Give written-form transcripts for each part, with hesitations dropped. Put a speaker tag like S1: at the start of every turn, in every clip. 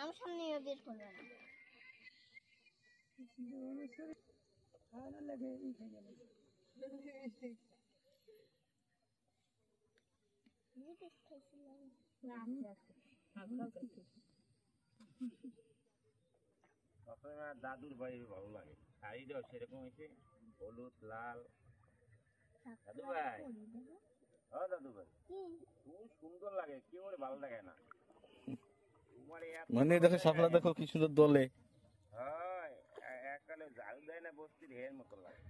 S1: আমার সামনে বের করবে না
S2: খাওয়া লাগে এই খেয়ে গেল
S3: দাদুর ভাই ভালো লাগে শাড়িটাও সেরকম হয়েছে হলুদ লাল দাদু ভাই ও দাদু ভাই খুব সুন্দর লাগে কেউ ভালো লাগে না
S4: মানে দেখো সাপলা দেখো কি সুন্দর দলে
S3: হয় এককালে ঝাল দেয় না বস্তির হের মতো লাগে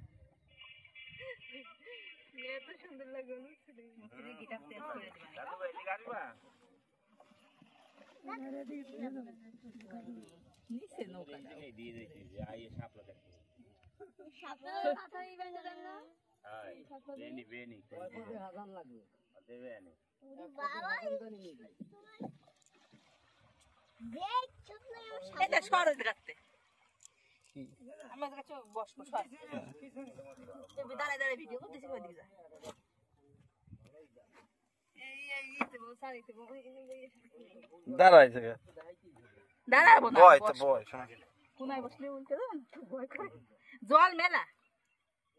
S2: এত সুন্দর লাগে
S3: দাদু ভাই এদিকে আসবা
S2: নিচে নৌকা
S3: দিয়ে দিয়েছি যে আইয়ে সাপলা দেখতে বেনি বেনি
S2: হাজার লাগবে
S3: দেবে আনি
S2: এটা সরজ রাখতে আমার কাছে বসবো সর দাঁড়ায় দাঁড়ায় ভিডিও করতেছি ওই দিকে
S4: দাঁড়াইছে
S2: দাঁড়াবো না
S4: বয় তো বয়
S2: কোনায় বসলে উল্টে দেবেন ভয় করে জল মেলা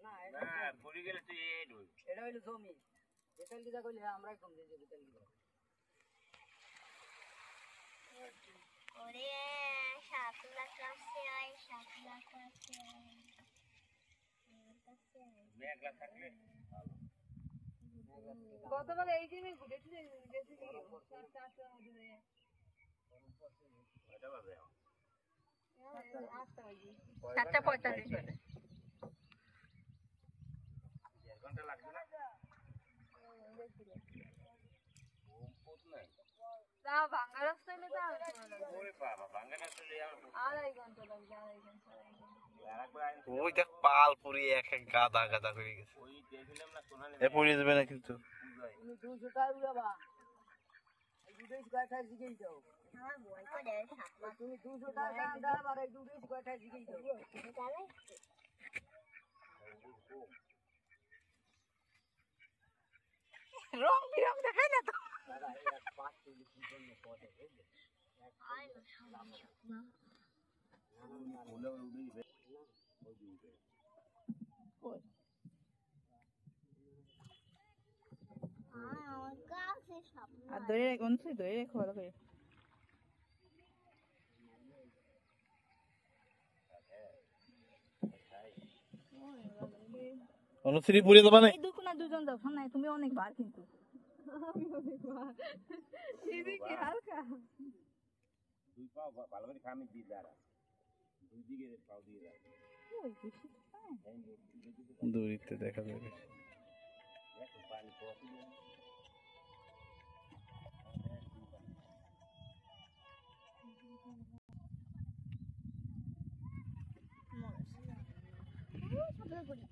S3: না পড়ে গেলে তুই
S2: এটা হইলো জমি বেতাল গিজা কইলে আমরাই কম দিয়ে বেতাল গিজা
S1: ওরে শাপলা কাছে আয় শাপলা কাছে
S3: মেঘলা থাকলে
S2: গতবার এই দিনে ঘুরেছি গেছি কি 4-4টার মধ্যে
S3: এটা বাজে
S2: 8টা বাজে 4:45 বাজে
S3: 1 ঘন্টা লাগবে না
S2: তা ভাঙা রাস্তা হলে তা
S3: ওরে বাবা ভাঙানা চলে আমার
S2: 2.5 ঘন্টা লাগবে 2.5 ঘন্টা
S4: ওই দেখ পাল পুরি এক এক গাদা গাদা হয়ে গেছে
S3: ওই দেখলাম না সোনালি
S4: এ পড়ে যাবে না কিন্তু
S2: তুমি 200 টাকা উড়াবা এই দুটো স্কয়ার জিগেই দাও
S1: আমার ভয় করে শাপলা
S2: তুমি 200 টাকা দাও আর এই দুটো স্কয়ার জিগেই দাও
S1: তাহলে
S2: রং বিরং দেখাই না তো
S1: আয় না শাপলা
S3: ওলে উড়ি
S1: আমার কাছে শাপলা
S2: আর ধরে রাখো ধরে রাখো ভালো করে
S4: অনুশ্রী পুড়ে দেবা না
S2: এই দুজন যাও সামনে তুমি অনেক বার কিন্তু আমি অনেক বার এই কি হালকা
S3: দুই পাও ভালো করে খামি দিয়ে দাঁড়া দুই দিকে পাও দিয়ে দাঁড়া
S2: ওই কিছু
S4: দূরিতে দেখা যাবে
S3: দেখো পানি পড়ে
S1: শাপলা করি